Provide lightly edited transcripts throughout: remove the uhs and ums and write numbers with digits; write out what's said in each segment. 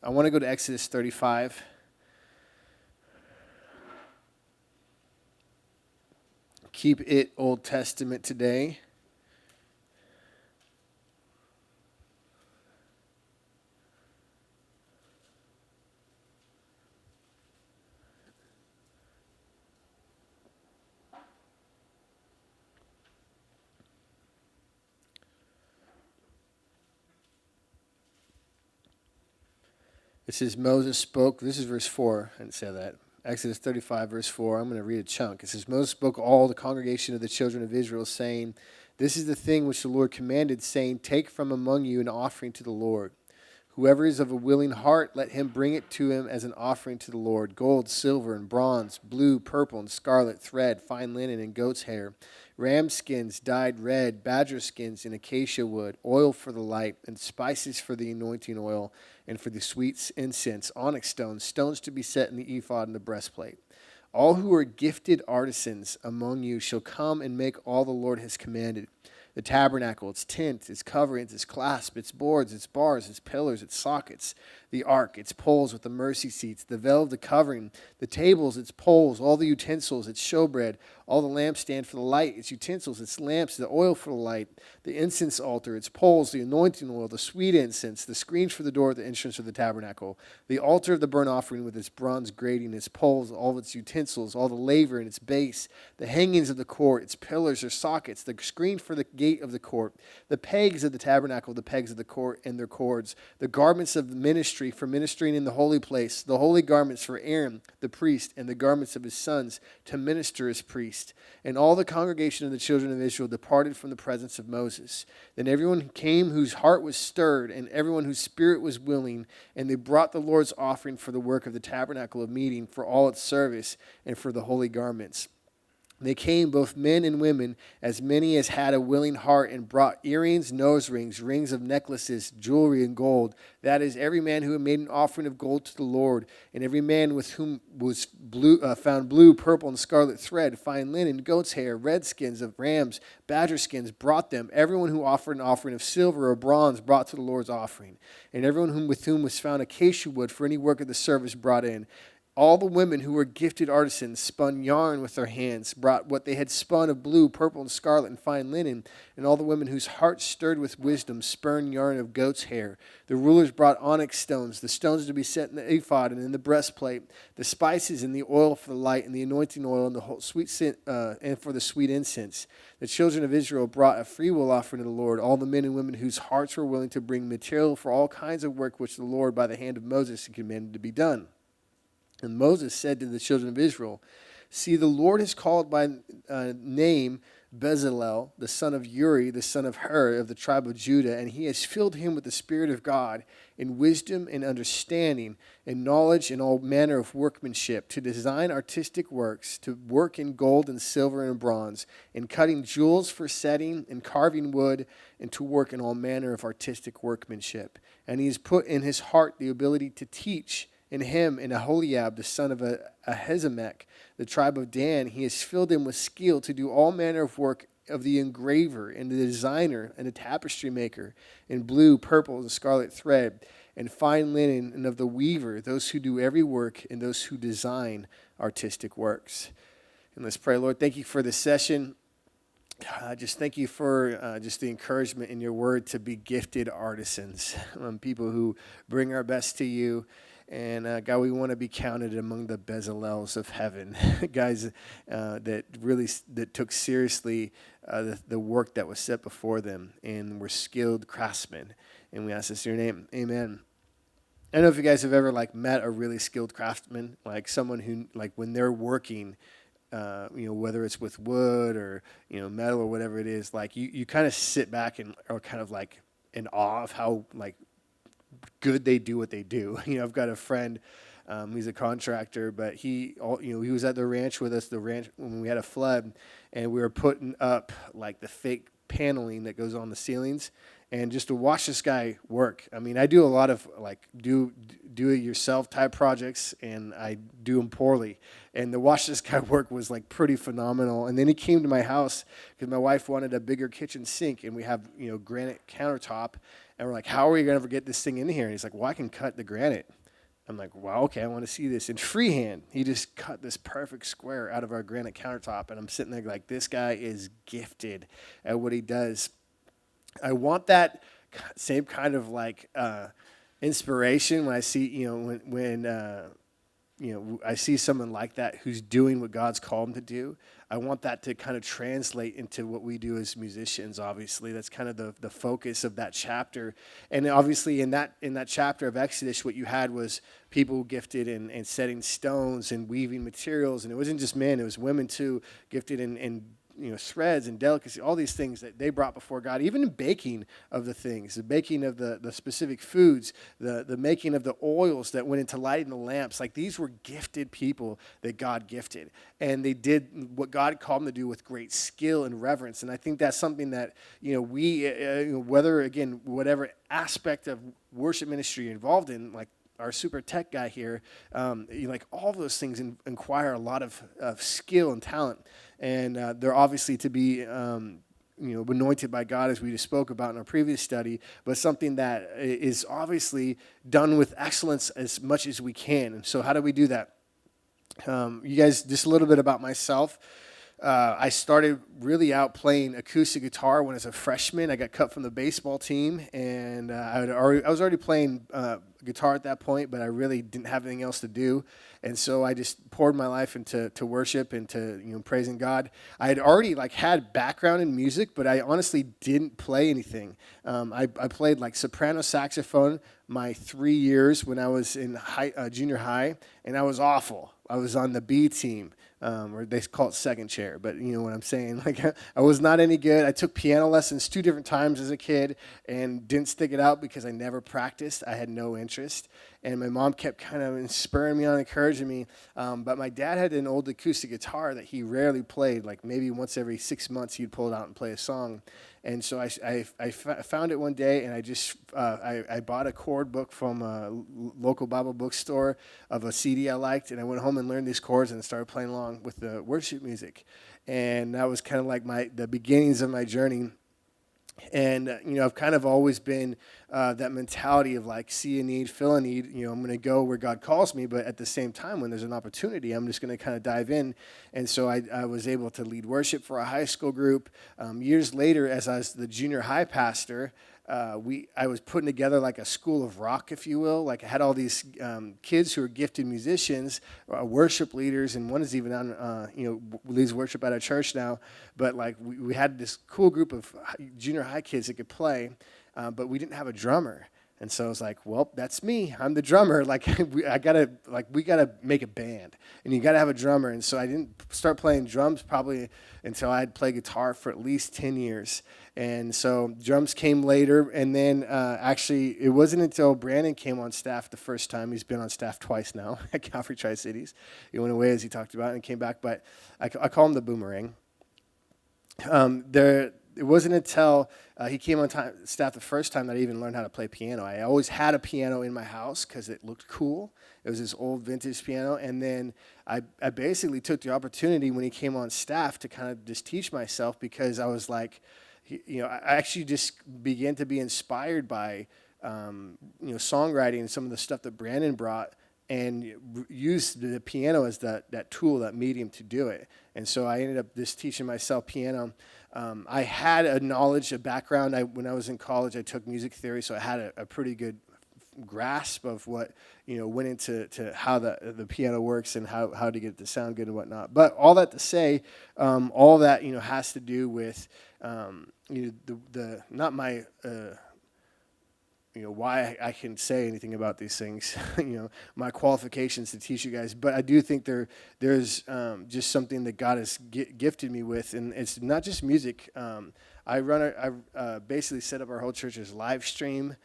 I want to go to Exodus 35. Keep it Old Testament today. It says Moses spoke. This is verse 4. I didn't say that. Exodus 35, verse 4. I'm going to read a chunk. It says, Moses spoke all the congregation of the children of Israel, saying, This is the thing which the Lord commanded, saying, Take from among you an offering to the Lord. Whoever is of a willing heart, let him bring it to him as an offering to the Lord. Gold, silver, and bronze, blue, purple, and scarlet thread, fine linen, and goat's hair, ram skins dyed red, badger skins, and acacia wood, oil for the light, and spices for the anointing oil, and for the sweet incense, onyx stones, stones to be set in the ephod and the breastplate. All who are gifted artisans among you shall come and make all the Lord has commanded. The tabernacle, its tent, its coverings, its clasp, its boards, its bars, its pillars, its sockets, the ark, its poles with the mercy seats, the veil of the covering, the tables, its poles, all the utensils, its showbread, all the lampstand for the light, its utensils, its lamps, the oil for the light, the incense altar, its poles, the anointing oil, the sweet incense, the screens for the door at the entrance of the tabernacle, the altar of the burnt offering with its bronze grating, its poles, all its utensils, all the laver and its base, the hangings of the court, its pillars or sockets, the screen for the gate of the court, the pegs of the tabernacle, the pegs of the court and their cords, the garments of the ministry for ministering in the holy place, the holy garments for Aaron the priest, and the garments of his sons to minister as priest. And all the congregation of the children of Israel departed from the presence of Moses. Then everyone came whose heart was stirred, and everyone whose spirit was willing, and they brought the Lord's offering for the work of the tabernacle of meeting, for all its service, and for the holy garments. They came, both men and women, as many as had a willing heart, and brought earrings, nose rings, rings of necklaces, jewelry, and gold. That is, every man who had made an offering of gold to the Lord, and every man with whom was found blue, purple, and scarlet thread, fine linen, goat's hair, red skins of rams, badger skins, brought them. Everyone who offered an offering of silver or bronze brought to the Lord's offering. And everyone with whom was found acacia wood for any work of the service brought in. All the women who were gifted artisans spun yarn with their hands, brought what they had spun of blue, purple, and scarlet, and fine linen. And all the women whose hearts stirred with wisdom spun yarn of goat's hair. The rulers brought onyx stones, the stones to be set in the ephod and in the breastplate, the spices and the oil for the light, and the anointing oil and the whole and for the sweet incense. The children of Israel brought a freewill offering to the Lord. All the men and women whose hearts were willing to bring material for all kinds of work which the Lord by the hand of Moses had commanded to be done. And Moses said to the children of Israel, See, the Lord has called by name Bezalel, the son of Uri, the son of Hur, of the tribe of Judah, and he has filled him with the Spirit of God in wisdom and understanding and knowledge and all manner of workmanship, to design artistic works, to work in gold and silver and bronze, in cutting jewels for setting and carving wood, and to work in all manner of artistic workmanship. And he has put in his heart the ability to teach. In him and Aholiab, the son of Ahisamach, the tribe of Dan, he has filled him with skill to do all manner of work of the engraver and the designer and the tapestry maker, in blue, purple, and scarlet thread, and fine linen, and of the weaver, those who do every work, and those who design artistic works. And let's pray. Lord, thank you for this session. Just thank you for just the encouragement in your word to be gifted artisans, people who bring our best to you. And God, we want to be counted among the Bezalels of heaven, guys that took seriously the work that was set before them and were skilled craftsmen. And we ask this in your name, amen. I don't know if you guys have ever met a really skilled craftsman, like someone who when they're working, whether it's with wood or metal or whatever it is, you kind of sit back and are kind of in awe of how good they do what they do. I've got a friend, he's a contractor, but he was at the ranch with us, when we had a flood, and we were putting up the fake paneling that goes on the ceilings, and just to watch this guy work. I mean, I do a lot of do it yourself type projects, and I do them poorly. And to watch this guy work was pretty phenomenal. And then he came to my house because my wife wanted a bigger kitchen sink, and we have granite countertop. And we're like, how are we going to ever get this thing in here? And he's like, well, I can cut the granite. I'm like, wow, okay, I want to see this. In freehand, he just cut this perfect square out of our granite countertop. And I'm sitting there like, this guy is gifted at what he does. I want that same kind of like inspiration when I see, when I see someone like that who's doing what God's called him to do. I want that to kind of translate into what we do as musicians. Obviously, that's kind of the focus of that chapter. And obviously, in that chapter of Exodus, what you had was people gifted in setting stones and weaving materials, and it wasn't just men; it was women too, gifted in threads and delicacy, all these things that they brought before God, even in baking of the things, the baking of the specific foods, the making of the oils that went into lighting the lamps. Like, these were gifted people that God gifted. And they did what God called them to do with great skill and reverence. And I think that's something that, we, whatever aspect of worship ministry you're involved in, like our super tech guy here, like all those things require a lot of skill and talent. And they're obviously to be, anointed by God, as we just spoke about in our previous study, but something that is obviously done with excellence as much as we can. And so how do we do that? You guys, just a little bit about myself. I started really out playing acoustic guitar when I was a freshman. I got cut from the baseball team, and I was already playing guitar at that point, but I really didn't have anything else to do. And so I just poured my life into worship and to praising God. I had already had background in music, but I honestly didn't play anything. I played soprano saxophone my 3 years when I was in junior high, and I was awful. I was on the B team. Or they call it second chair, but you know what I'm saying. I was not any good. I took piano lessons 2 different times as a kid and didn't stick it out because I never practiced. I had no interest, and my mom kept kind of spurring me on, encouraging me. But my dad had an old acoustic guitar that he rarely played. Maybe once every 6 months he'd pull it out and play a song. And so I found it one day, and I bought a chord book from a local Bible bookstore of a CD I liked, and I went home and learned these chords and started playing along with the worship music. And that was kind of the beginnings of my journey. And, I've kind of always been that mentality of see a need, fill a need. I'm going to go where God calls me, but at the same time, when there's an opportunity, I'm just going to kind of dive in. And so I was able to lead worship for a high school group. Years later, as I was the junior high pastor, I was putting together a school of rock, if you will. I had all these kids who were gifted musicians, worship leaders, and one is even on, leads worship at our church now. But we had this cool group of junior high kids that could play, but we didn't have a drummer. And so I was like, well, that's me. I'm the drummer. We gotta make a band, and you gotta have a drummer. And so I didn't start playing drums probably until I'd played guitar for at least 10 years. And so drums came later, and then actually it wasn't until Brandon came on staff the first time. He's been on staff twice now at Calvary Tri-Cities. He went away, as he talked about, and came back, but I call him the boomerang. It wasn't until he came on staff the first time that I even learned how to play piano. I always had a piano in my house because it looked cool. It was this old vintage piano. And then I basically took the opportunity when he came on staff to kind of just teach myself, because I was I actually just began to be inspired by, songwriting and some of the stuff that Brandon brought, and used the piano as that tool, that medium to do it. And so I ended up just teaching myself piano. I had a knowledge, a background. When I was in college, I took music theory, so I had a pretty good grasp of what went into how the piano works and how to get it to sound good and whatnot. But all that to say, all that has to do with the not my why I can say anything about these things, my qualifications to teach you guys. But I do think there's just something that God has gifted me with, and it's not just music. I basically set up our whole church's live stream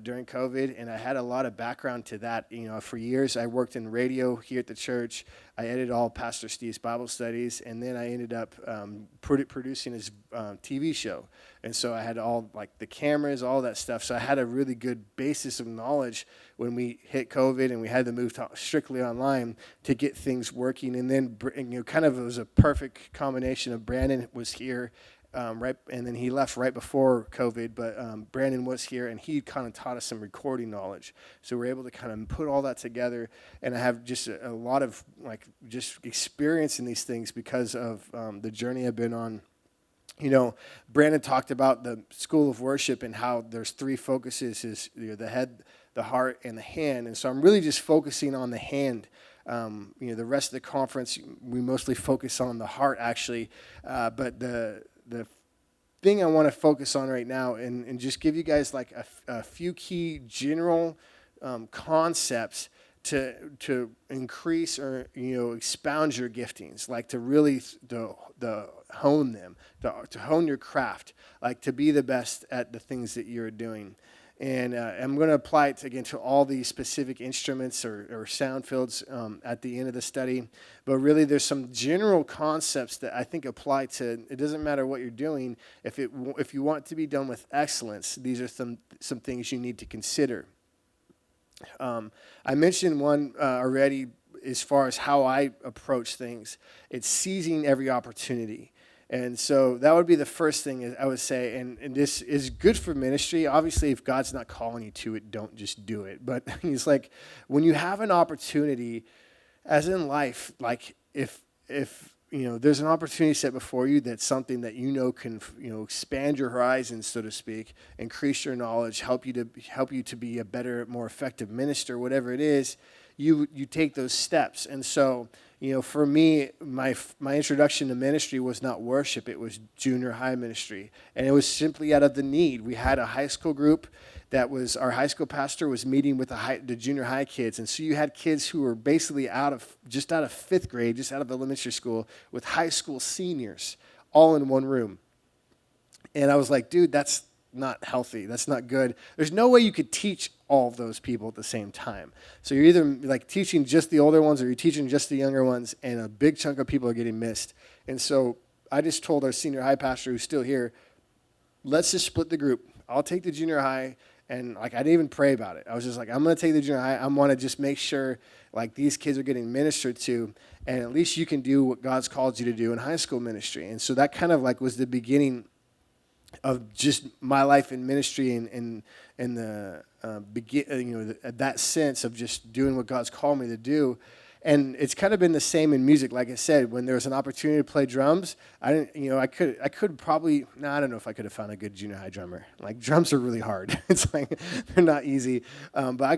during COVID, and I had a lot of background to that. For years I worked in radio here at the church. I edited all Pastor Steve's Bible studies, and then I ended up producing his TV show. And so I had all the cameras, all that stuff. So I had a really good basis of knowledge when we hit COVID and we had to move strictly online to get things working. And then kind of it was a perfect combination of Brandon was here right, and then he left right before COVID. But Brandon was here, and he kind of taught us some recording knowledge. So we're able to kind of put all that together, and I have just a lot of like just experience in these things because of the journey I've been on. Brandon talked about the school of worship and how there's three focuses: is the head, the heart, and the hand. And so I'm really just focusing on the hand. The rest of the conference, we mostly focus on the heart, actually. But the thing I want to focus on right now and just give you guys like a few key general concepts to increase or expound your giftings, like to really to hone them, to hone your craft, like to be the best at the things that you're doing. And I'm going to apply it again to all these specific instruments or sound fields at the end of the study. But really, there's some general concepts that I think apply to. It doesn't matter what you're doing. If you want to be done with excellence, these are some things you need to consider. I mentioned one already as far as how I approach things. It's seizing every opportunity. And so that would be the first thing I would say. And this is good for ministry. Obviously, if God's not calling you to it, don't just do it. But he's like, when you have an opportunity, as in life, like if there's an opportunity set before you that's something that can expand your horizons, so to speak, increase your knowledge, help you to be a better, more effective minister, whatever it is, you take those steps. And so for me, my introduction to ministry was not worship; it was junior high ministry, and it was simply out of the need. We had a high school group that was our high school pastor was meeting with the junior high kids, and so you had kids who were basically out of fifth grade, just out of elementary school, with high school seniors, all in one room. And I was like, dude, that's not healthy. That's not good. There's no way you could teach all of those people at the same time. So you're either like teaching just the older ones or you're teaching just the younger ones, and a big chunk of people are getting missed. And so I just told our senior high pastor, who's still here, let's just split the group. I'll take the junior high, and like I didn't even pray about it. I was just like, I'm going to take the junior high. I want to just make sure like these kids are getting ministered to, and at least you can do what God's called you to do in high school ministry. And so that kind of like was the beginning of just my life in ministry and the that sense of just doing what God's called me to do. And it's kind of been the same in music. Like I said, when there was an opportunity to play drums, I could probably, I don't know if I could have found a good junior high drummer. Like drums are really hard. It's like, they're not easy. But I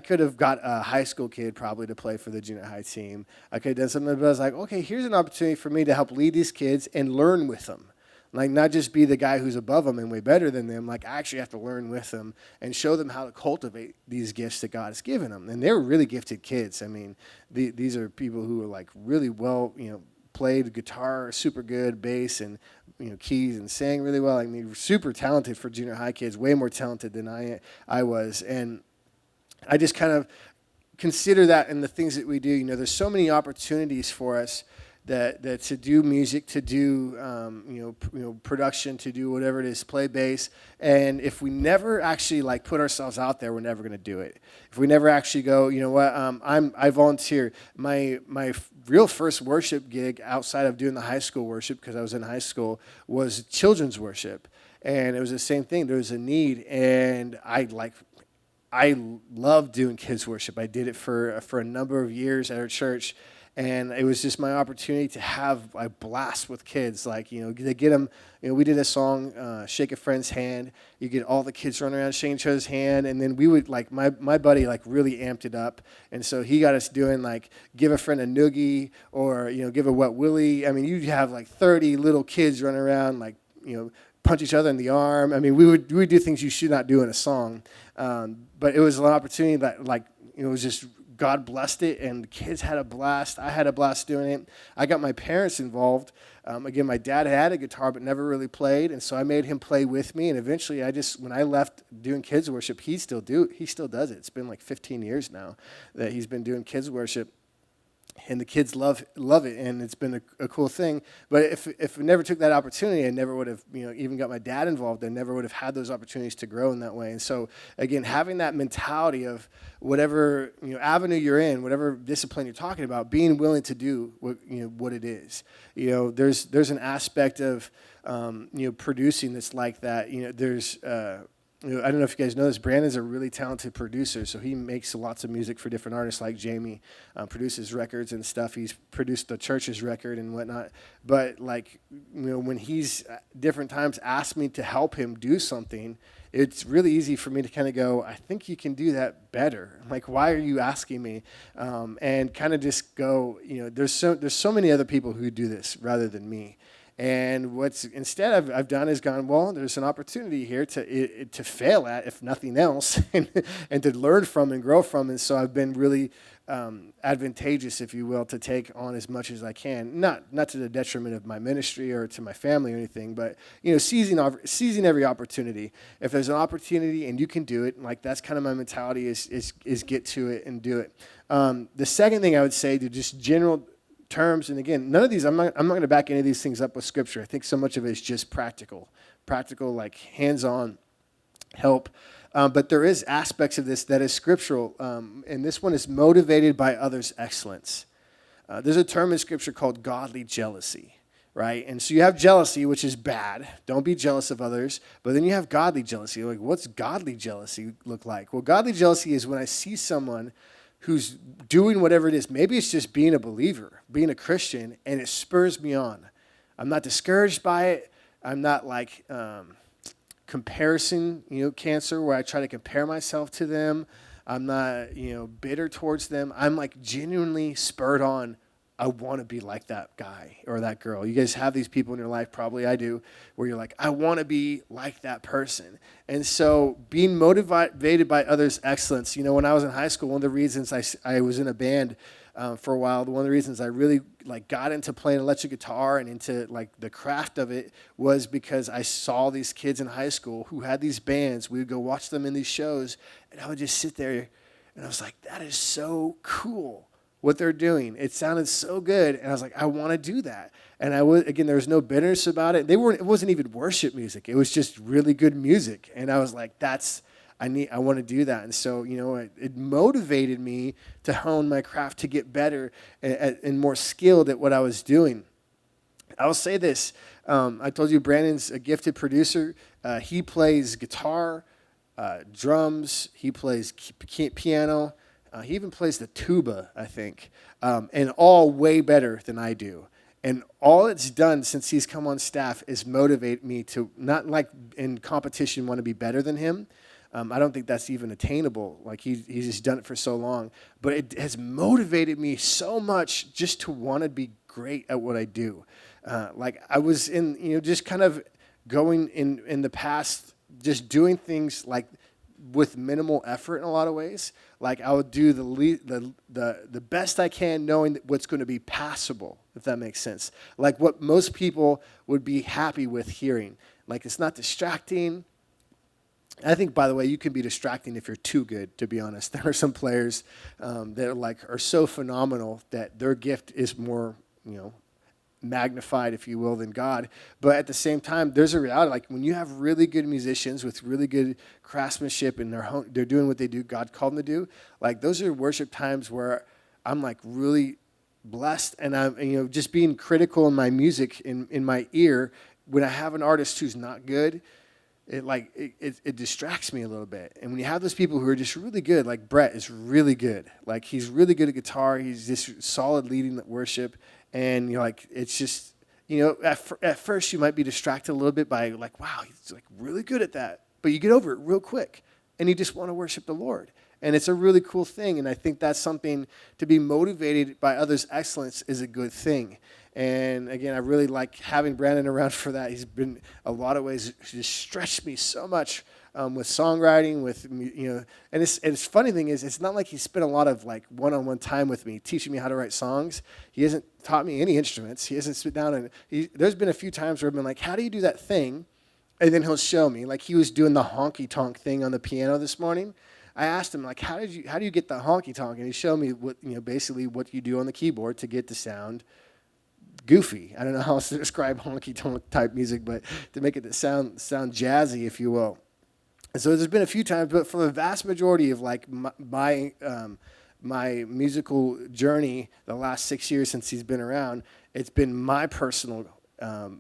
could have got a high school kid probably to play for the junior high team. I could have done something, but I was like, okay, here's an opportunity for me to help lead these kids and learn with them. Like not just be the guy who's above them and way better than them. Like I actually have to learn with them and show them how to cultivate these gifts that God has given them. And they're really gifted kids. I mean, these are people who are like really well, played guitar super good, bass and keys, and sang really well. I mean, super talented for junior high kids, way more talented than I was. And I just kind of consider that in the things that we do. There's so many opportunities for us that to do music, to do production, to do whatever it is, play bass. And if we never actually like put ourselves out there, we're never going to do it. If we never actually go, I volunteer. My real first worship gig outside of doing the high school worship, because I was in high school, was children's worship. And it was the same thing. There was a need, and I love doing kids worship. I did it for a number of years at our church. And it was just my opportunity to have a blast with kids. Like, they get them, we did a song, Shake a Friend's Hand. You get all the kids running around shaking each other's hand. And then we would, like, my buddy, like, really amped it up. And so he got us doing, like, give a friend a noogie or, give a wet willy. I mean, you'd have, like, 30 little kids running around, like, punch each other in the arm. I mean, we would do things you should not do in a song. But it was an opportunity that, like, it was just God blessed it, and the kids had a blast. I had a blast doing it. I got my parents involved. Again, my dad had a guitar but never really played, and so I made him play with me. And eventually, when I left doing kids worship, he still does it. It's been like 15 years now that he's been doing kids worship. and the kids love it, and it's been a cool thing. But if we never took that opportunity, I never would have even got my dad involved. I never would have had those opportunities to grow in that way. And so again, having that mentality of whatever avenue you're in, whatever discipline you're talking about, being willing to do what it is. There's an aspect of producing that's like that. There's I don't know if you guys know this. Brandon's a really talented producer, so he makes lots of music for different artists like Jamie, produces records and stuff. He's produced the church's record and whatnot. But when he's different times asked me to help him do something, it's really easy for me to kind of go, I think you can do that better. Like, why are you asking me? And kind of just go, there's so many other people who do this rather than me. And what's instead I've done is gone, well, there's an opportunity here to fail at, if nothing else, and to learn from and grow from. And so I've been really advantageous, if you will, to take on as much as I can, not to the detriment of my ministry or to my family or anything, but seizing every opportunity. If there's an opportunity and you can do it, like that's kind of my mentality is get to it and do it. The second thing I would say to just general terms, and again, none of these, I'm not going to back any of these things up with scripture. I think so much of it is just practical, like hands-on help. But there is aspects of this that is scriptural, and this one is motivated by others' excellence. There's a term in scripture called godly jealousy, right? And so you have jealousy, which is bad. Don't be jealous of others. But then you have godly jealousy. Like, what's godly jealousy look like? Well, godly jealousy is when I see someone who's doing whatever it is. Maybe it's just being a believer, being a Christian, and it spurs me on. I'm not discouraged by it. I'm not like comparison, cancer, where I try to compare myself to them. I'm not, bitter towards them. I'm like genuinely spurred on. I want to be like that guy or that girl. You guys have these people in your life, probably I do, where you're like, I want to be like that person. And so being motivated by others' excellence, when I was in high school, one of the reasons I was in a band for a while, one of the reasons I really got into playing electric guitar and into the craft of it was because I saw these kids in high school who had these bands. We would go watch them in these shows, and I would just sit there, and I was like, that is so cool. What they're doing. It sounded so good, and I was like, I want to do that. And there was no bitterness about it. It wasn't even worship music. It was just really good music, and I was like, I want to do that. And so, it motivated me to hone my craft, to get better and more skilled at what I was doing. I'll say this. I told you Brandon's a gifted producer. He plays guitar, drums. He plays piano. He even plays the tuba, I think, and all way better than I do. And all it's done since he's come on staff is motivate me to not in competition want to be better than him. I don't think that's even attainable. He's just done it for so long. But it has motivated me so much just to want to be great at what I do. I was in, just kind of going in the past, just doing things with minimal effort in a lot of ways. I would do the best I can, knowing what's going to be passable, if that makes sense. What most people would be happy with hearing. It's not distracting. I think, by the way, you can be distracting if you're too good, to be honest. There are some players that are so phenomenal that their gift is more, magnified, if you will, than God. But at the same time, there's a reality. When you have really good musicians with really good craftsmanship and they're doing what they do, God called them to do, those are worship times where I'm really blessed, and I'm just being critical in my music, in my ear. When I have an artist who's not good, it distracts me a little bit. And when you have those people who are just really good, like Brett is really good. He's really good at guitar. He's just solid leading the worship. And it's just, at first you might be distracted a little bit by wow, he's really good at that. But you get over it real quick and you just want to worship the Lord. And it's a really cool thing. And I think that's something to be motivated by others' excellence is a good thing. And again, I really like having Brandon around for that. He's been, a lot of ways, just stretched me so much with songwriting, and it's funny thing is, it's not like he spent a lot of one-on-one time with me teaching me how to write songs. He hasn't taught me any instruments. He hasn't sit down there's been a few times where I've been like, how do you do that thing? And then he'll show me, he was doing the honky tonk thing on the piano this morning. I asked him, like, how do you get the honky tonk? And he showed me what, basically what you do on the keyboard to get the sound goofy. I don't know how else to describe honky tonk type music, but to make it sound jazzy, if you will. And so there's been a few times, but for the vast majority of like my musical journey, the last 6 years since he's been around, it's been my personal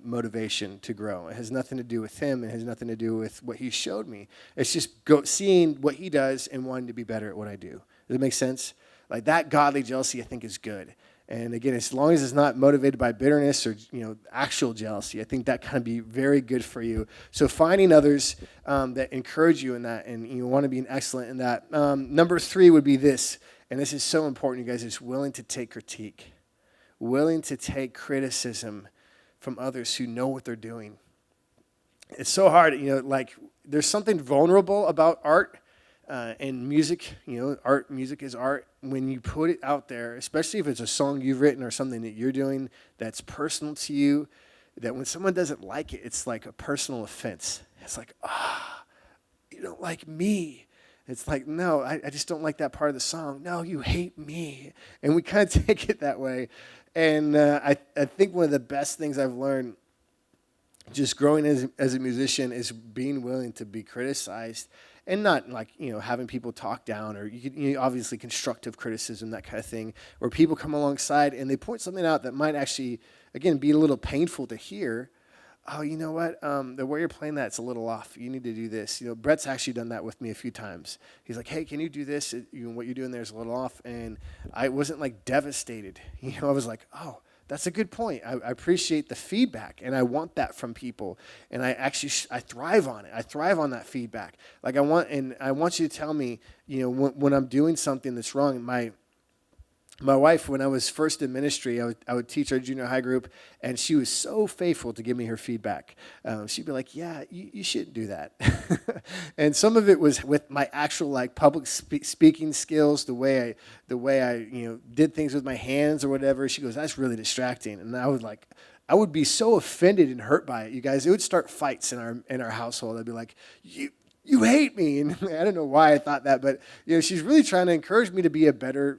motivation to grow. It has nothing to do with him. It has nothing to do with what he showed me. It's just seeing what he does and wanting to be better at what I do. Does it make sense? Like that godly jealousy, I think, is good. And again, as long as it's not motivated by bitterness or actual jealousy, I think that can be very good for you. So finding others that encourage you in that, and you want to be an excellent in that. Number 3 would be this, and this is so important, you guys, is willing to take critique, willing to take criticism from others who know what they're doing. It's so hard, like there's something vulnerable about art and music. Music is art. When you put it out there, especially if it's a song you've written or something that you're doing that's personal to you, that when someone doesn't like it, it's like a personal offense. It's like, you don't like me. It's like, no, I just don't like that part of the song. No, you hate me. And we kind of take it that way. And I think one of the best things I've learned just growing as a musician is being willing to be criticized, and not like, having people talk down, or obviously constructive criticism, that kind of thing, where people come alongside and they point something out that might actually, again, be a little painful to hear. Oh, you know what? The way you're playing that, it's a little off. You need to do this. Brett's actually done that with me a few times. He's like, hey, can you do this? What you're doing there is a little off. And I wasn't like devastated. I was like, oh, that's a good point. I appreciate the feedback, and I want that from people. And I actually I thrive on it. I thrive on that feedback. Like I want you to tell me, when I'm doing something that's wrong. My wife, when I was first in ministry, I would teach our junior high group, and she was so faithful to give me her feedback. She'd be like, yeah, you shouldn't do that. And some of it was with my actual like public speaking skills, the way I did things with my hands or whatever. She goes, that's really distracting. And I would be so offended and hurt by it, you guys. It would start fights in our household. I'd be like, you hate me. And I don't know why I thought that, but she's really trying to encourage me to be a better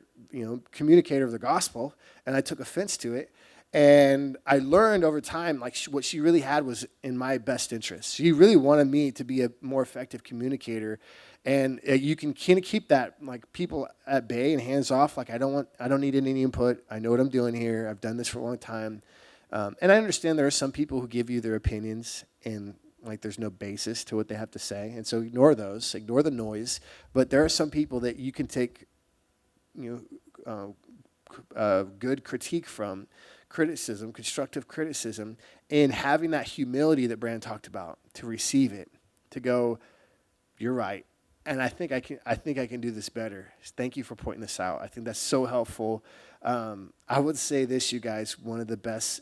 communicator of the gospel, and I took offense to it. And I learned over time, like what she really had was in my best interest. She really wanted me to be a more effective communicator, and you can kind of keep that like people at bay and hands off. Like I don't need any input. I know what I'm doing here. I've done this for a long time, and I understand there are some people who give you their opinions and like there's no basis to what they have to say, and so ignore those, ignore the noise. But there are some people that you can take good critique from, criticism, constructive criticism, and having that humility that Brandon talked about, to receive it, to go, you're right, and I think I can do this better. Thank you for pointing this out. I think that's so helpful. I would say this, you guys, one of the best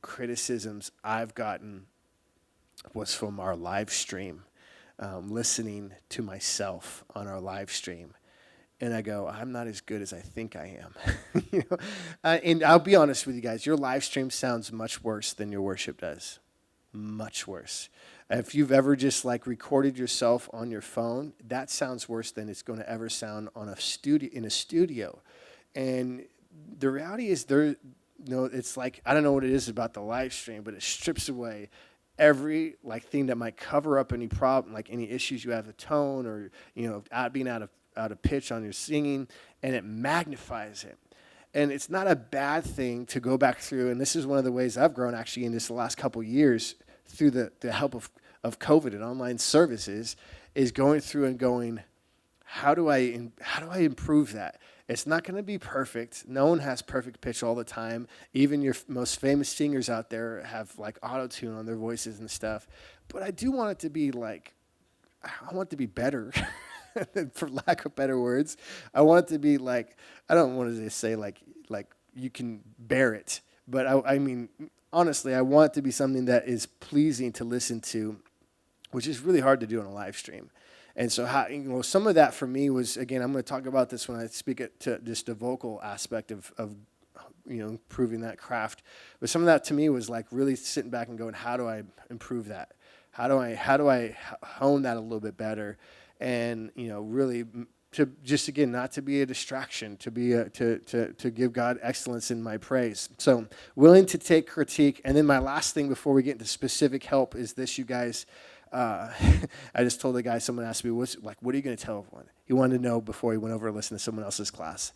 criticisms I've gotten was from our live stream, listening to myself on our live stream. And I go, I'm not as good as I think I am. And I'll be honest with you guys, your live stream sounds much worse than your worship does. Much worse. If you've ever just like recorded yourself on your phone, that sounds worse than it's going to ever sound in a studio. And the reality is it's like, I don't know what it is about the live stream, but it strips away every like thing that might cover up any problem, like any issues you have with tone, or being out of pitch on your singing, and it magnifies it. And it's not a bad thing to go back through, and this is one of the ways I've grown actually in this last couple years through the help of COVID and online services, is going through and going, how do I improve that? It's not going to be perfect. No one has perfect pitch all the time. Even your most famous singers out there have like auto-tune on their voices and stuff. But I do want it to be like, I want it to be better. For lack of better words, I want it to be like, I don't want to say like you can bear it, but I mean, honestly, I want it to be something that is pleasing to listen to, which is really hard to do on a live stream. And so some of that for me was, again, I'm going to talk about this when I speak to just the vocal aspect of improving that craft. But some of that to me was like really sitting back and going, how do I improve that? How do I hone that a little bit better? And really just again not to be a distraction, to be to give God excellence in my praise. So willing to take critique. And then my last thing before we get into specific help is this, you guys. I just told the guy, someone asked me, what are you going to tell everyone? He wanted to know before he went over and listened to someone else's class.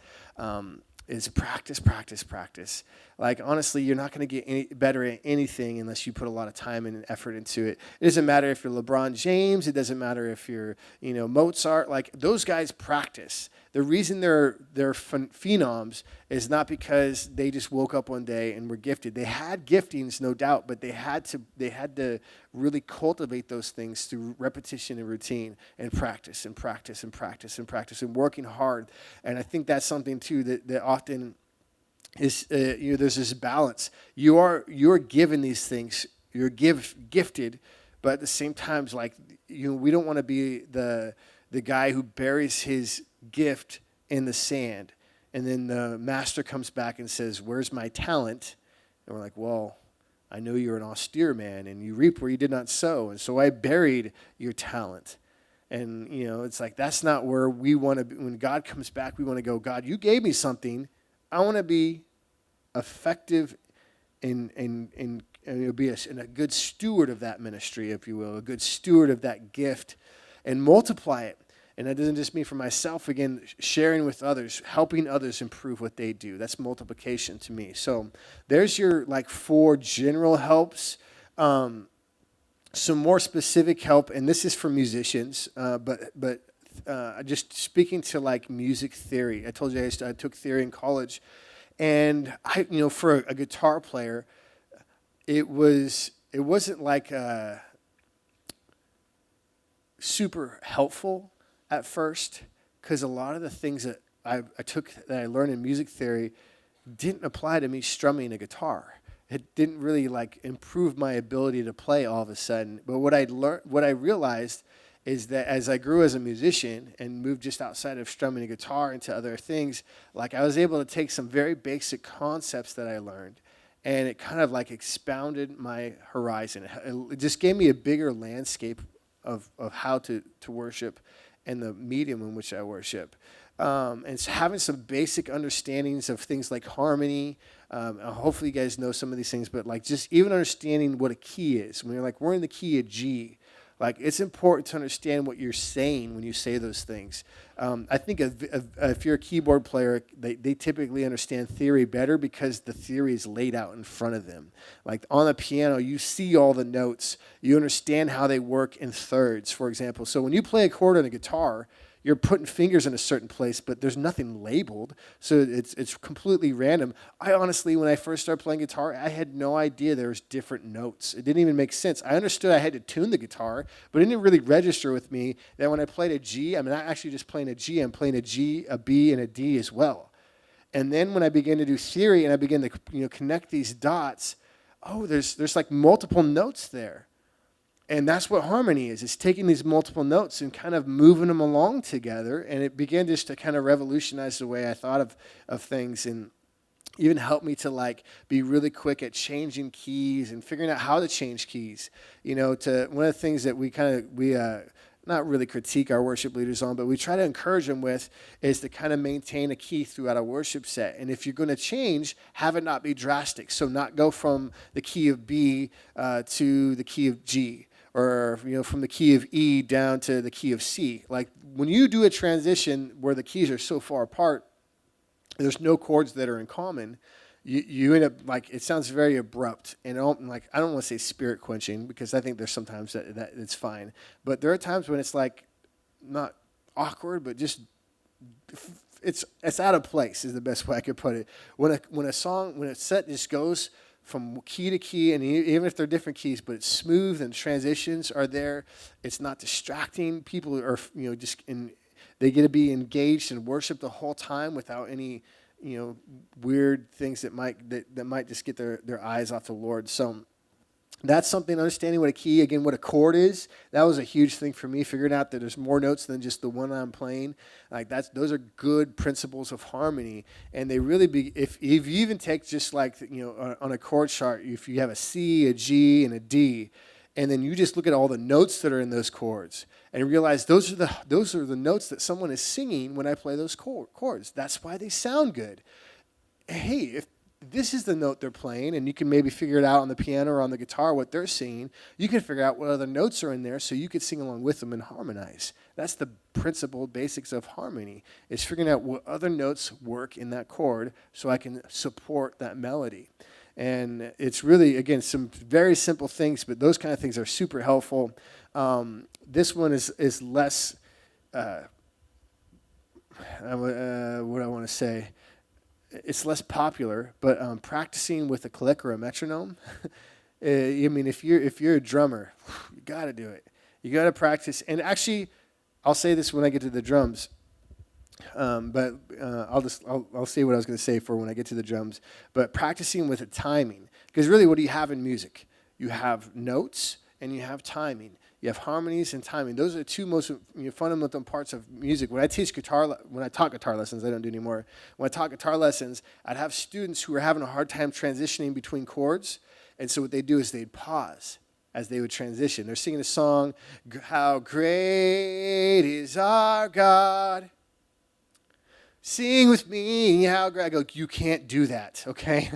Is practice, practice, practice. Like, honestly, you're not going to get any better at anything unless you put a lot of time and effort into it. It doesn't matter if you're LeBron James. It doesn't matter if you're, Mozart. Like, those guys practice. The reason they're phenoms is not because they just woke up one day and were gifted. They had giftings, no doubt, but they had to really cultivate those things through repetition and routine and practice and practice and practice and practice and working hard. And I think that's something too that often is there's this balance. You're given these things. You're gifted, but at the same time, we don't want to be the guy who buries his gift in the sand, and then the master comes back and says, "Where's my talent?" And we're like, "Well, I know you're an austere man, and you reap where you did not sow, and so I buried your talent." And it's like that's not where we want to be. When God comes back, we want to go, "God, you gave me something. I want to be effective and be a good steward of that ministry, if you will, a good steward of that gift, and multiply it." And that doesn't just mean for myself, again, sharing with others, helping others improve what they do. That's multiplication to me. So there's your 4 general helps. Some more specific help, and this is for musicians, but just speaking to music theory. I told you I took theory in college, and for a guitar player, it wasn't super helpful at first, because a lot of the things that I I learned in music theory didn't apply to me strumming a guitar. It didn't really improve my ability to play all of a sudden. But what I realized is that as I grew as a musician and moved just outside of strumming a guitar into other things, I was able to take some very basic concepts that I learned, and it kind of expounded my horizon. It just gave me a bigger landscape of how to worship and the medium in which I worship. And so having some basic understandings of things like harmony. Hopefully you guys know some of these things, but just even understanding what a key is. When you're we're in the key of G, it's important to understand what you're saying when you say those things. I think if you're a keyboard player, they typically understand theory better because the theory is laid out in front of them. On the piano, you see all the notes. You understand how they work in thirds, for example. So when you play a chord on a guitar, you're putting fingers in a certain place, but there's nothing labeled, so it's completely random. I honestly, when I first started playing guitar, I had no idea there was different notes. It didn't even make sense. I understood I had to tune the guitar, but it didn't really register with me that when I played a G, I'm not actually just playing a G, I'm playing a G, a B, and a D as well. And then when I began to do theory and I began to connect these dots, there's multiple notes there. And that's what harmony is. It's taking these multiple notes and kind of moving them along together. And it began just to kind of revolutionize the way I thought of things, and even helped me to be really quick at changing keys and figuring out how to change keys. To one of the things that we not really critique our worship leaders on, but we try to encourage them with is to kind of maintain a key throughout a worship set. And if you're going to change, have it not be drastic. So not go from the key of B to the key of G, or from the key of E down to the key of C. When you do a transition where the keys are so far apart, there's no chords that are in common, you end up it sounds very abrupt, and I don't want to say spirit quenching, because I think there's sometimes that it's fine, but there are times when it's not awkward, but just it's out of place is the best way I could put it. When a set just goes from key to key, and even if they're different keys, but it's smooth and transitions are there, it's not distracting. People are they get to be engaged in worship the whole time without any weird things that might just get their eyes off the Lord. So that's something, understanding what a key, again, what a chord is. That was a huge thing for me, figuring out that there's more notes than just the one I'm playing. Those are good principles of harmony, and they really if you even take just on a chord chart, if you have a C, a G, and a D, and then you just look at all the notes that are in those chords and realize those are the notes that someone is singing when I play those chords. That's why they sound good. Hey, if this is the note they're playing, and you can maybe figure it out on the piano or on the guitar what they're singing, you can figure out what other notes are in there so you could sing along with them and harmonize. That's the principle, basics of harmony, is figuring out what other notes work in that chord so I can support that melody. And it's really, again, some very simple things, but those kind of things are super helpful. This one is less, what I want to say, it's less popular, but practicing with a click or a metronome. I mean, if you're a drummer, you got to do it. You got to practice. And actually, I'll say this when I get to the drums, but I'll say what I was going to say for when I get to the drums. But practicing with the timing, because really, what do you have in music? You have notes and you have timing. You have harmonies and timing. Those are the two most fundamental parts of music. When I taught guitar lessons, I don't do anymore. When I taught guitar lessons, I'd have students who were having a hard time transitioning between chords. And so what they'd do is they'd pause as they would transition. They're singing a song, "How great is our God. Sing with me, how great." I go, you can't do that, okay?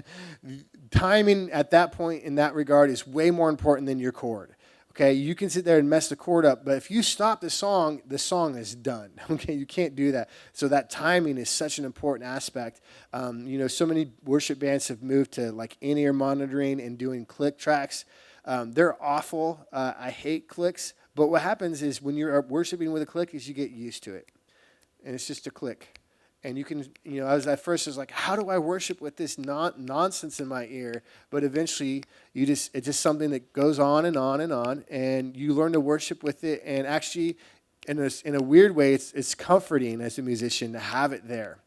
Timing at that point in that regard is way more important than your chord. Okay, you can sit there and mess the chord up, but if you stop the song is done. Okay, you can't do that. So that timing is such an important aspect. So many worship bands have moved to like in-ear monitoring and doing click tracks. They're awful. I hate clicks. But what happens is when you're worshiping with a click is you get used to it, and it's just a click. And you can, at first I was like, how do I worship with this nonsense in my ear? But eventually, it's just something that goes on and on and on, and you learn to worship with it. And actually, in a weird way, it's comforting as a musician to have it there,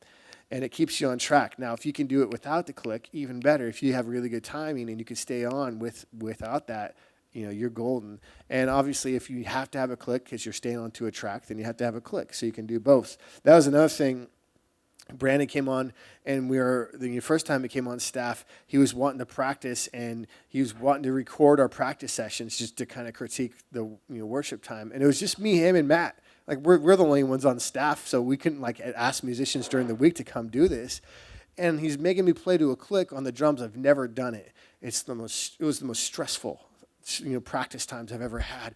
and it keeps you on track. Now, if you can do it without the click, even better. If you have really good timing and you can stay on without that, you're golden. And obviously, if you have to have a click because you're staying onto a track, then you have to have a click, so you can do both. That was another thing. Brandon came on, and the first time he came on staff, he was wanting to practice, and he was wanting to record our practice sessions just to kind of critique the worship time. And it was just me, him, and Matt. Like we're the only ones on staff, so we couldn't like ask musicians during the week to come do this. And he's making me play to a click on the drums. I've never done it. It was the most stressful practice times I've ever had.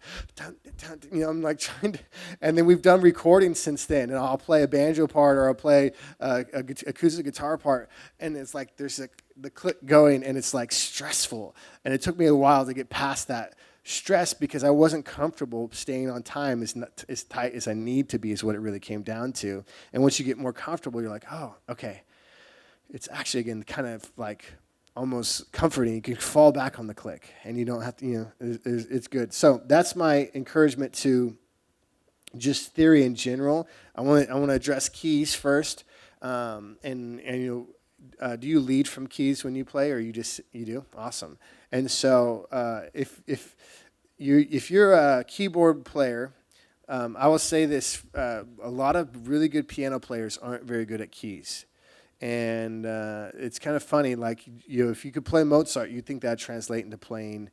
I'm like trying to, and then we've done recordings since then, and I'll play a banjo part or I'll play a acoustic guitar part, and it's like there's the click going, and it's like stressful. And it took me a while to get past that stress because I wasn't comfortable staying on time as tight as I need to be is what it really came down to. And once you get more comfortable, you're like, oh, okay. It's actually, again, kind of like almost comforting. You can fall back on the click, and you don't have to, it's good. So that's my encouragement to just theory in general. I want to address keys first. Do you lead from keys when you play, or you do? Awesome. And so if you're a keyboard player, I will say this: a lot of really good piano players aren't very good at keys. And it's kind of funny, like, if you could play Mozart, you'd think that'd translate into playing,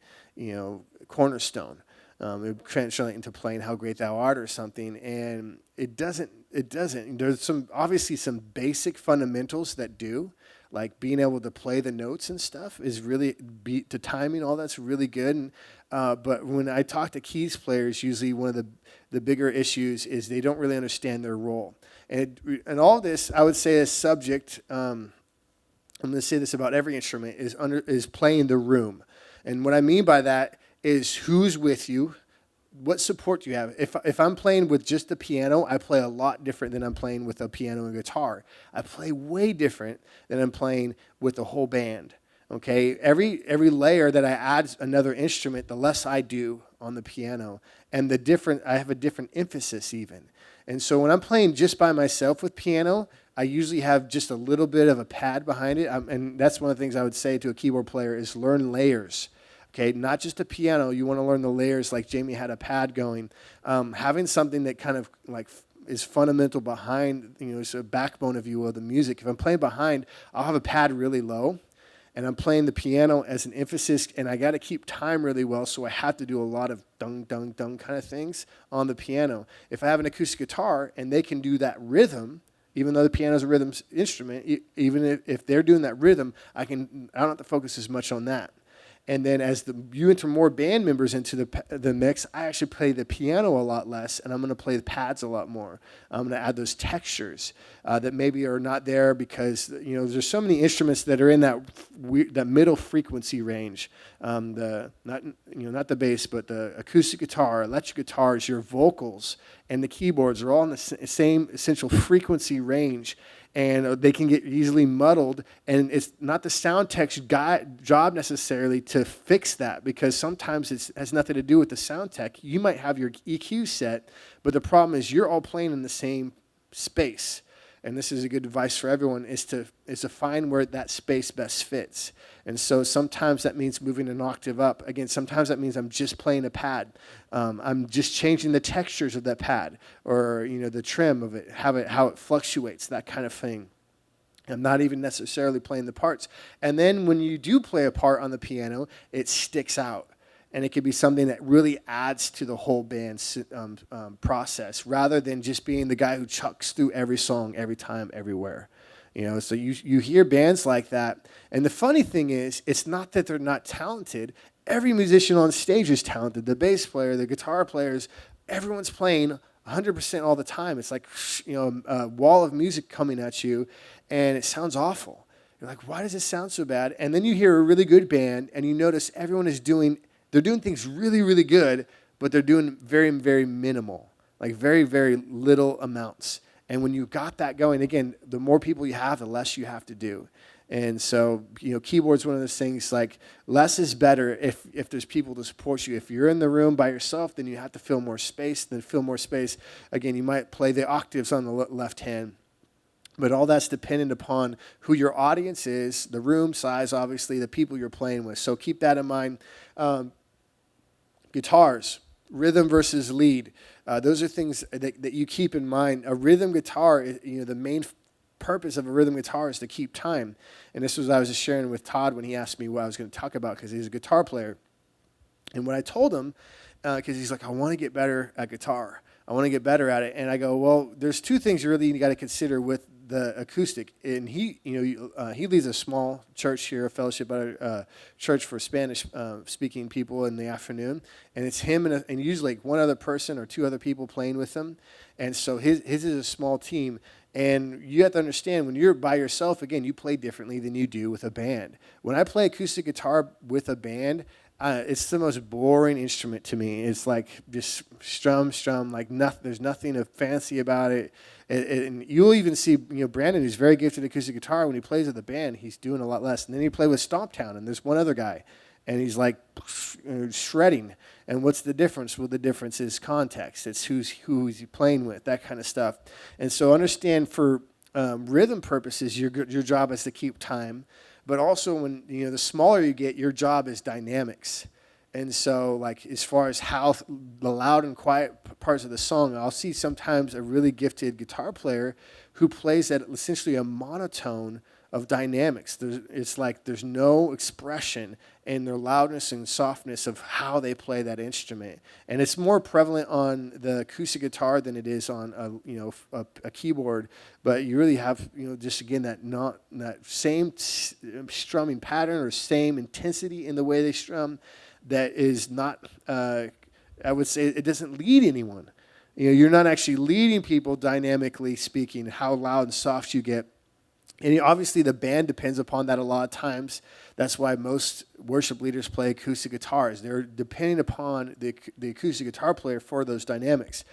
Cornerstone. It would translate into playing How Great Thou Art or something. And it doesn't. There's obviously some basic fundamentals that do, like being able to play the notes and stuff is really, to timing, all that's really good. And, but when I talk to keys players, usually one of the bigger issues is they don't really understand their role. And all this, I would say, is subject. I'm going to say this about every instrument is playing the room, and what I mean by that is who's with you, what support do you have. If I'm playing with just the piano, I play a lot different than I'm playing with a piano and guitar. I play way different than I'm playing with the whole band. Okay, every layer that I add another instrument, the less I do on the piano, and I have a different emphasis even. And so when I'm playing just by myself with piano, I usually have just a little bit of a pad behind it. And that's one of the things I would say to a keyboard player is learn layers. Okay, not just a piano. You want to learn the layers like Jamie had a pad going. Having something that kind of like is fundamental behind, it's a backbone, if you will, the music. If I'm playing behind, I'll have a pad really low. and I'm playing the piano as an emphasis, and I got to keep time really well, so I have to do a lot of dung, dung, dung kind of things on the piano. If I have an acoustic guitar and they can do that rhythm, even though the piano is a rhythm instrument, even if they're doing that rhythm, I don't have to focus as much on that. And then as you enter more band members into the mix, I actually play the piano a lot less, and I'm going to play the pads a lot more. I'm going to add those textures that maybe are not there because there's so many instruments that are in that middle frequency range. Not the bass, but the acoustic guitar, electric guitars, your vocals, and the keyboards are all in the same essential frequency range. And they can get easily muddled, and it's not the sound tech's job necessarily to fix that, because sometimes it has nothing to do with the sound tech. You might have your EQ set, but the problem is you're all playing in the same space. And this is a good advice for everyone, is to find where that space best fits. And so sometimes that means moving an octave up. Again, sometimes that means I'm just playing a pad. I'm just changing the textures of that pad, or the trim of it, how it fluctuates, that kind of thing. I'm not even necessarily playing the parts. And then when you do play a part on the piano, it sticks out. And it could be something that really adds to the whole band's process, rather than just being the guy who chucks through every song, every time, everywhere. So you hear bands like that. And the funny thing is, it's not that they're not talented. Every musician on stage is talented. The bass player, the guitar players, everyone's playing 100% all the time. It's like a wall of music coming at you, and it sounds awful. You're like, why does it sound so bad? And then you hear a really good band, and you notice everyone is doing things really, really good, but they're doing very, very minimal, like very, very little amounts. And when you got that going, again, the more people you have, the less you have to do. And so, keyboard's one of those things, like less is better if there's people to support you. If you're in the room by yourself, then you have to fill more space. Again, you might play the octaves on the left hand. But all that's dependent upon who your audience is, the room size, obviously, the people you're playing with. So keep that in mind. Guitars, rhythm versus lead. Those are things that you keep in mind. A rhythm guitar, the main purpose of a rhythm guitar is to keep time. And this was I was just sharing with Todd when he asked me what I was going to talk about, because he's a guitar player. And when I told him, because he's like, I want to get better at guitar. I want to get better at it. And I go, well, there's two things you really got to consider with the acoustic. And he leads a small church here, a fellowship church for Spanish speaking people in the afternoon. And it's him and usually one other person or two other people playing with him. And so his is a small team. And you have to understand, when you're by yourself, again, you play differently than you do with a band. When I play acoustic guitar with a band, it's the most boring instrument to me. It's like just strum, like nothing. There's nothing fancy about it. And you'll even see, Brandon, who's very gifted at acoustic guitar, when he plays with the band, he's doing a lot less. And then he play with Stomptown, and there's one other guy, and he's like shredding. And what's the difference? Well, the difference is context. It's who's he playing with, that kind of stuff. And so understand, for rhythm purposes, your job is to keep time. But also, when the smaller you get, your job is dynamics. And so, like, as far as how the loud and quiet parts of the song, I'll see sometimes a really gifted guitar player who plays at essentially a monotone of dynamics. It's like there's no expression in their loudness and softness of how they play that instrument. And it's more prevalent on the acoustic guitar than it is on a keyboard. But you really have just again that same strumming pattern or same intensity in the way they strum that is not. I would say it doesn't lead anyone. You're not actually leading people dynamically speaking. How loud and soft you get. And obviously the band depends upon that a lot of times. That's why most worship leaders play acoustic guitars. They're depending upon the acoustic guitar player for those dynamics.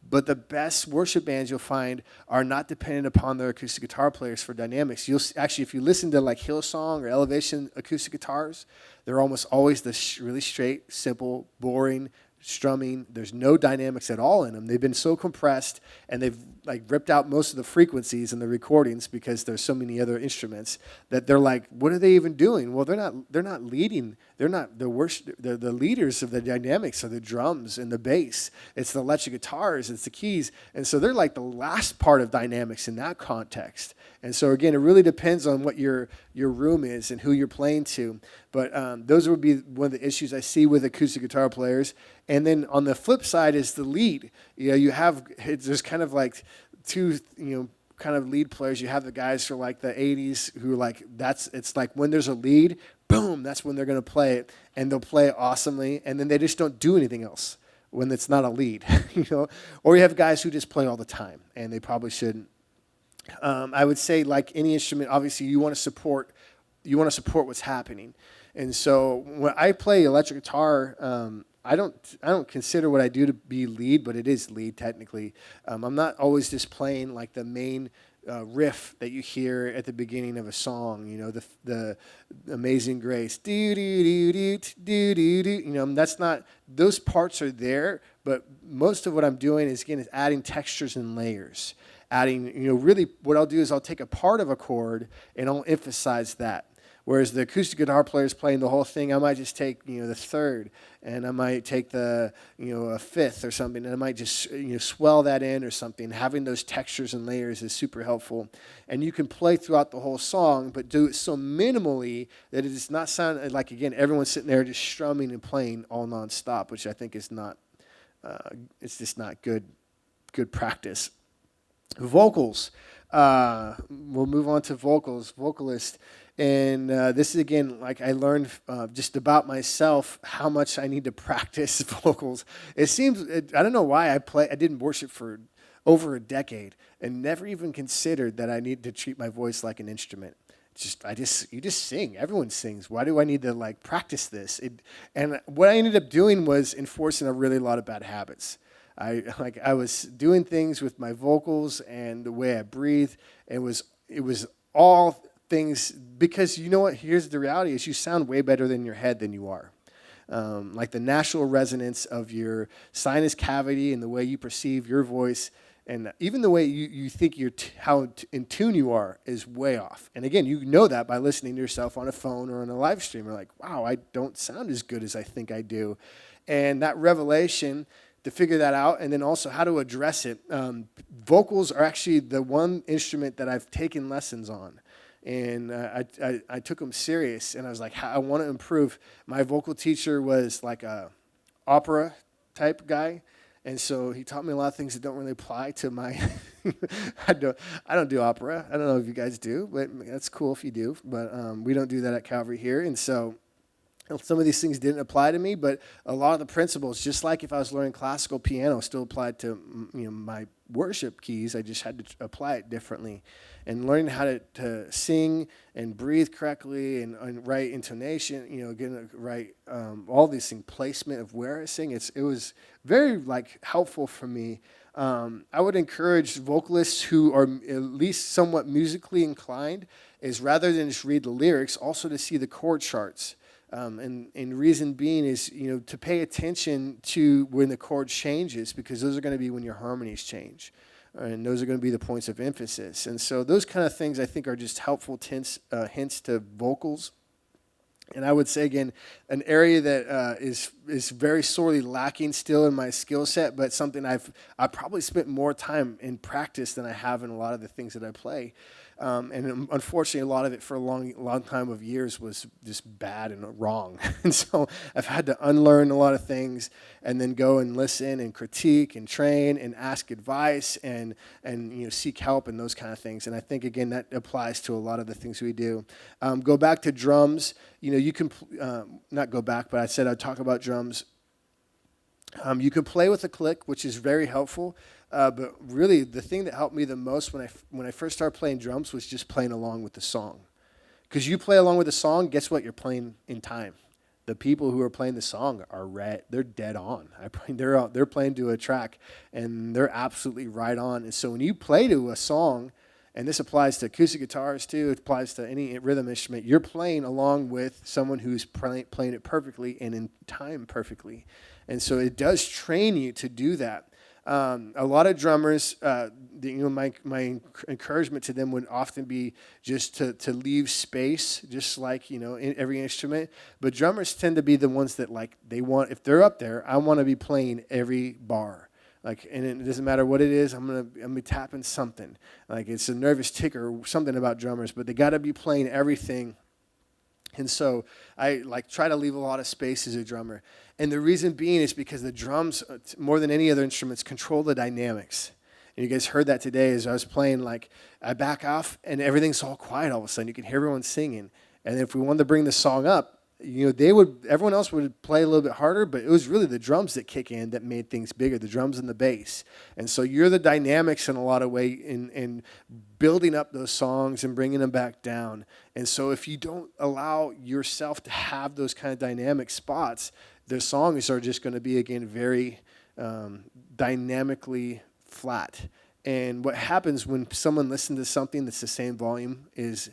But the best worship bands you'll find are not dependent upon their acoustic guitar players for dynamics. You'll actually, if you listen to like Hillsong or Elevation acoustic guitars, they're almost always the really straight, simple, boring, strumming. There's no dynamics at all in them. They've been so compressed, and they've like ripped out most of the frequencies in the recordings because there's so many other instruments that they're like, what are they even doing? Well, they're not leading. They're not the worst. The leaders of the dynamics are the drums and the bass. It's the electric guitars. It's the keys. And so they're like the last part of dynamics in that context. And so again, it really depends on what your room is and who you're playing to. But those would be one of the issues I see with acoustic guitar players. And then on the flip side is the lead. There's kind of like two, kind of lead players. You have the guys for like the 80s who like it's like when there's a lead, boom, that's when they're going to play it, and they'll play it awesomely, and then they just don't do anything else when it's not a lead, Or you have guys who just play all the time, and they probably shouldn't. I would say, like any instrument, obviously you want to support what's happening. And so when I play electric guitar, I don't consider what I do to be lead, but it is lead technically. I'm not always just playing like the main riff that you hear at the beginning of a song. The Amazing Grace. Do do do do do do. That's not. Those parts are there, but most of what I'm doing is adding textures and layers. Adding, really what I'll do is I'll take a part of a chord and I'll emphasize that. Whereas the acoustic guitar player is playing the whole thing, I might just take, the third, and I might take the, a fifth or something, and I might just, swell that in or something. Having those textures and layers is super helpful. And you can play throughout the whole song, but do it so minimally that it does not sound like, again, everyone's sitting there just strumming and playing all nonstop, which I think is not, it's just not good practice. Vocals. We'll move on to vocals. Vocalist. And this is, again, like I learned just about myself how much I need to practice vocals. It seems, I don't know why I didn't worship for over a decade and never even considered that I need to treat my voice like an instrument. You just sing. Everyone sings. Why do I need to practice this? And what I ended up doing was enforcing a really lot of bad habits. I was doing things with my vocals and the way I breathe. It was all things, because you know what? Here's the reality: is you sound way better in your head than you are. Like the natural resonance of your sinus cavity and the way you perceive your voice, and even the way you think how in tune you are is way off. And again, you know that by listening to yourself on a phone or on a live stream. You're like, wow, I don't sound as good as I think I do. And that revelation, to figure that out, and then also how to address it. Vocals are actually the one instrument that I've taken lessons on, and I took them serious, and I was like, I want to improve. My vocal teacher was like a opera type guy, and so he taught me a lot of things that don't really apply to my. I don't do opera. I don't know if you guys do, but that's cool if you do. But we don't do that at Calvary here, and so. Some of these things didn't apply to me, but a lot of the principles, just like if I was learning classical piano, still applied to my worship keys. I just had to apply it differently. And learning how to sing and breathe correctly and right intonation, getting it right, all these things, placement of where I sing, it was very helpful for me. I would encourage vocalists who are at least somewhat musically inclined, is rather than just read the lyrics, also to see the chord charts. And reason being is, to pay attention to when the chord changes, because those are going to be when your harmonies change. And those are going to be the points of emphasis. And so those kind of things I think are just helpful hints to vocals. And I would say, again, an area that is very sorely lacking still in my skill set, but something I probably spent more time in practice than I have in a lot of the things that I play. And unfortunately, a lot of it for a long time of years was just bad and wrong. And so I've had to unlearn a lot of things and then go and listen and critique and train and ask advice and seek help and those kind of things. And I think, again, that applies to a lot of the things we do. Go back to drums. You can not go back, but I said I'd talk about drums. You can play with a click, which is very helpful. But really, the thing that helped me the most when I first started playing drums was just playing along with the song. Because you play along with the song, guess what? You're playing in time. The people who are playing the song they're dead on. They're playing to a track, and they're absolutely right on. And so when you play to a song, and this applies to acoustic guitars too, it applies to any rhythm instrument, you're playing along with someone who's playing it perfectly and in time perfectly. And so it does train you to do that. A lot of drummers, my encouragement to them would often be just to leave space, just like, in every instrument. But drummers tend to be the ones that, like, they want, if they're up there, I want to be playing every bar. Like, and it doesn't matter what it is, I'm gonna be tapping something. Like, it's a nervous tick or something about drummers, but they got to be playing everything. And so I try to leave a lot of space as a drummer. And the reason being is because the drums, more than any other instruments, control the dynamics. And you guys heard that today as I was playing, I back off and everything's all quiet all of a sudden. You can hear everyone singing. And if we wanted to bring the song up, everyone else would play a little bit harder, but it was really the drums that kick in that made things bigger, the drums and the bass. And so you're the dynamics in a lot of way in building up those songs and bringing them back down. And so if you don't allow yourself to have those kind of dynamic spots, the songs are just going to be, again, very dynamically flat. And what happens when someone listens to something that's the same volume is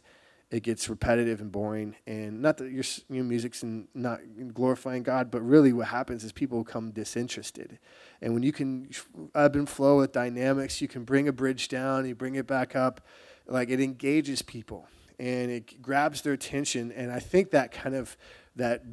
it gets repetitive and boring. And not that your music's not glorifying God, but really what happens is people become disinterested. And when you can ebb and flow with dynamics, you can bring a bridge down, you bring it back up, it engages people and it grabs their attention. And I think that kind of that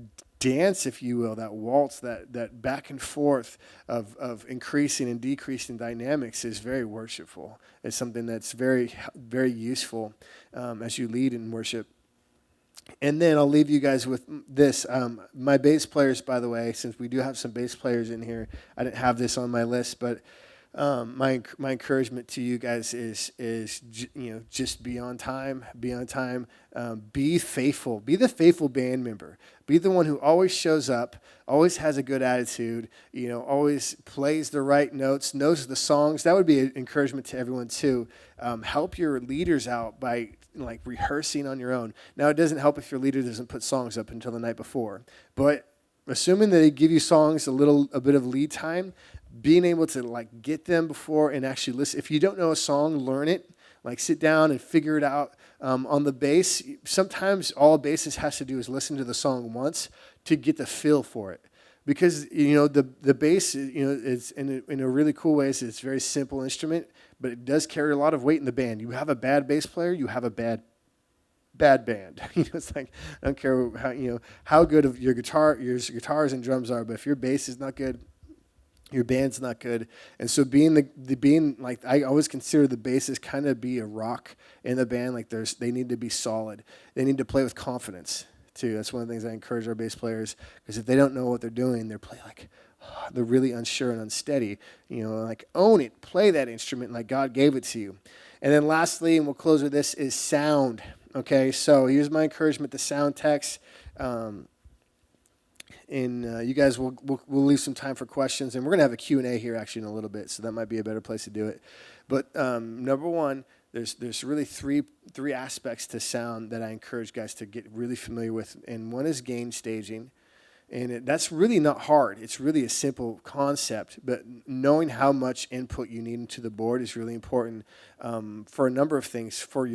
dance, if you will, that waltz, that back and forth of increasing and decreasing dynamics is very worshipful. It's something that's very, very useful as you lead in worship. And then I'll leave you guys with this. My bass players, by the way, since we do have some bass players in here, I didn't have this on my list, but my encouragement to you guys is just be on time, be faithful, be the faithful band member, be the one who always shows up, always has a good attitude, always plays the right notes, knows the songs. That would be an encouragement to everyone too. Help your leaders out by rehearsing on your own. Now, it doesn't help if your leader doesn't put songs up until the night before, but assuming that they give you songs a bit of lead time, being able to get them before and actually listen. If you don't know a song, learn it. Sit down and figure it out. On the bass, sometimes all a bassist has to do is listen to the song once to get the feel for it. Because the bass, it's in a really cool way. It's a very simple instrument, but it does carry a lot of weight in the band. You have a bad bass player, you have a bad band. It's I don't care how good of your guitars and drums are, but if your bass is not good, your band's not good. And so I always consider the bassist kind of be a rock in the band. They need to be solid. They need to play with confidence too. That's one of the things I encourage our bass players, because if they don't know what they're doing, they're playing they're really unsure and unsteady. Own it, play that instrument like God gave it to you. And then lastly, and we'll close with this, is sound. Okay, so here's my encouragement to sound techs. And you guys, we'll leave some time for questions, and we're going to have a Q&A here actually in a little bit, so that might be a better place to do it. But number one, there's really three aspects to sound that I encourage guys to get really familiar with, and one is gain staging. And that's really not hard. It's really a simple concept, but knowing how much input you need into the board is really important for a number of things, for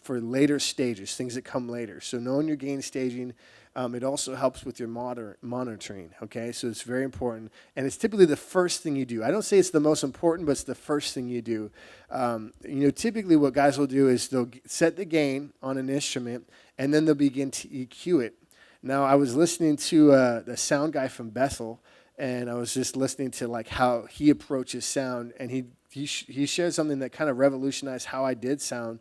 later stages, things that come later. So knowing your gain staging, it also helps with your monitoring, okay? So it's very important, and it's typically the first thing you do. I don't say it's the most important, but it's the first thing you do. Typically what guys will do is they'll set the gain on an instrument, and then they'll begin to EQ it. Now, I was listening to the sound guy from Bethel, and I was just listening to how he approaches sound, and he shared something that kind of revolutionized how I do sound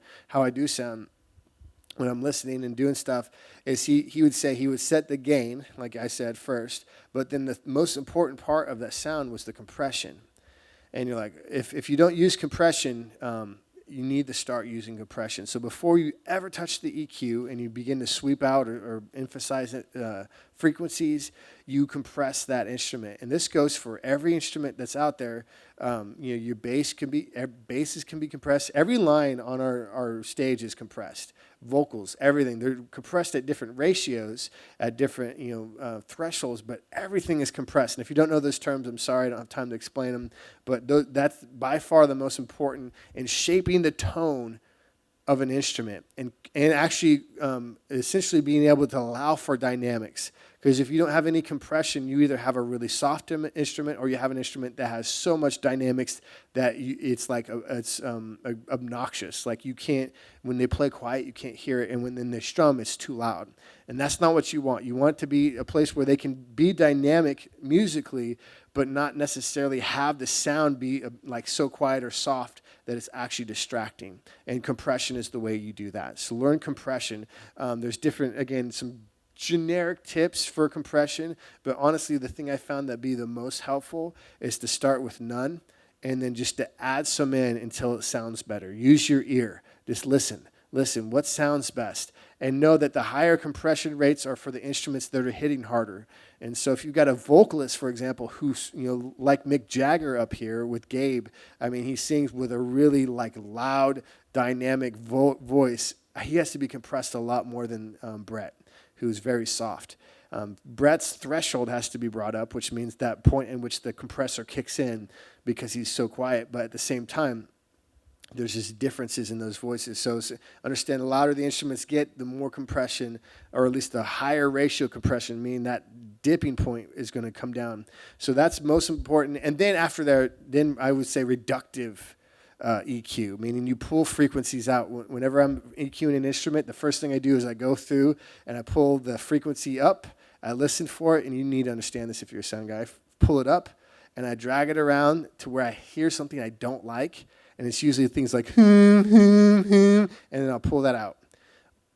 when I'm listening and doing stuff. Is he would say he would set the gain, like I said, first, but then the most important part of that sound was the compression. And you're like, if you don't use compression, you need to start using compression. So before you ever touch the EQ and you begin to sweep out or emphasize frequencies, you compress that instrument. And this goes for every instrument that's out there. Your basses can be compressed. Every line on our stage is compressed. Vocals, everything. They're compressed at different ratios, at different thresholds, but everything is compressed. And if you don't know those terms, I'm sorry, I don't have time to explain them. But that's by far the most important in shaping the tone of an instrument, and actually essentially being able to allow for dynamics. Because if you don't have any compression, you either have a really soft instrument or you have an instrument that has so much dynamics that it's like it's obnoxious. Like you can't, when they play quiet, you can't hear it, and when they strum, it's too loud. And that's not what you want. You want it to be a place where they can be dynamic musically, but not necessarily have the sound be like so quiet or soft that it's actually distracting. And compression is the way you do that. So learn compression. There's different, again, some generic tips for compression, but honestly, the thing I found that be the most helpful is to start with none and then just to add some in until it sounds better. Use your ear. Just listen. Listen, what sounds best? And know that the higher compression rates are for the instruments that are hitting harder. And so if you've got a vocalist, for example, who's, like Mick Jagger up here with Gabe, I mean, he sings with a really like loud, dynamic voice. He has to be compressed a lot more than Brett, who's very soft. Brett's threshold has to be brought up, which means that point in which the compressor kicks in because he's so quiet. But at the same time, there's just differences in those voices. So understand, the louder the instruments get, the more compression, or at least the higher ratio compression, meaning that dipping point is going to come down. So that's most important. And then after that, then I would say reductive EQ, meaning you pull frequencies out. Whenever I'm EQing an instrument, the first thing I do is I go through and I pull the frequency up. I listen for it, and you need to understand this if you're a sound guy. Pull it up, and I drag it around to where I hear something I don't like, and it's usually things like and then I'll pull that out.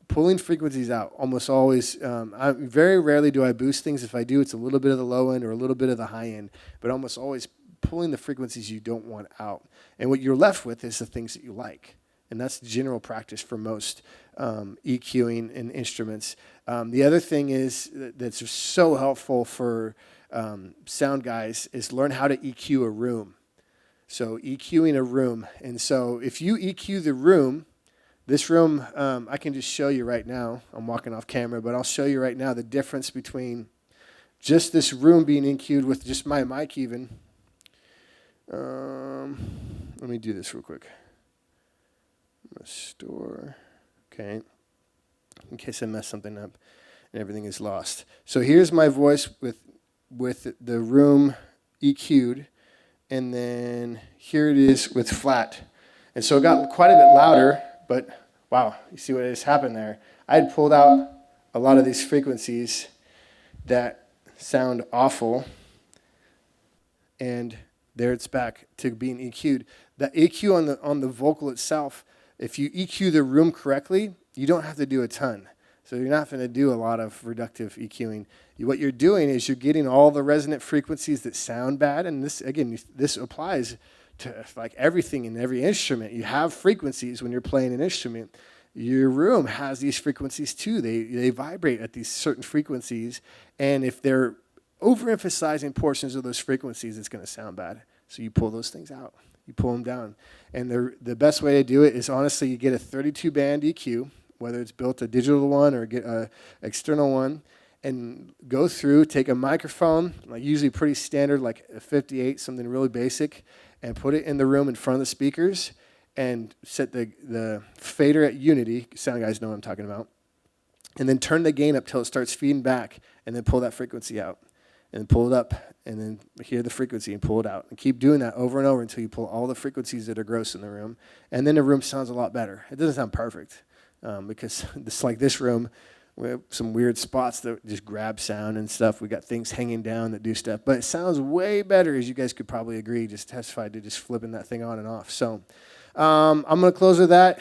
Pulling frequencies out, almost always. Very rarely do I boost things. If I do, it's a little bit of the low end or a little bit of the high end, but almost always pulling the frequencies you don't want out. And what you're left with is the things that you like. And that's general practice for most EQing in instruments. The other thing is that's so helpful for sound guys is learn how to EQ a room. So EQing a room. And so if you EQ the room, this room, I can just show you right now. I'm walking off camera, but I'll show you right now the difference between just this room being EQ'd with just my mic even. Let me do this real quick. Restore. Okay. In case I mess something up and everything is lost. So here's my voice with the room EQ'd, and then here it is with flat. And so it got quite a bit louder, but wow, you see what has happened there? I had pulled out a lot of these frequencies that sound awful, and there it's back to being EQ'd. The EQ on the vocal itself, if you EQ the room correctly, you don't have to do a ton. So you're not going to do a lot of reductive EQing. What you're doing is you're getting all the resonant frequencies that sound bad, and this applies to like everything in every instrument. You have frequencies when you're playing an instrument. Your room has these frequencies too. They vibrate at these certain frequencies, and if they're overemphasizing portions of those frequencies, it's going to sound bad. So you pull those things out. You pull them down. And the best way to do it is, honestly, you get a 32-band EQ, whether it's built a digital one or get an external one, and go through, take a microphone, like usually pretty standard, like a 58, something really basic, and put it in the room in front of the speakers, and set the fader at unity. Sound guys know what I'm talking about. And then turn the gain up till it starts feeding back, and then pull that frequency out. And pull it up, and then hear the frequency and pull it out. And keep doing that over and over until you pull all the frequencies that are gross in the room. And then the room sounds a lot better. It doesn't sound perfect because it's like this room, we have some weird spots that just grab sound and stuff. We got things hanging down that do stuff. But it sounds way better, as you guys could probably agree, just testified to just flipping that thing on and off. So I'm going to close with that.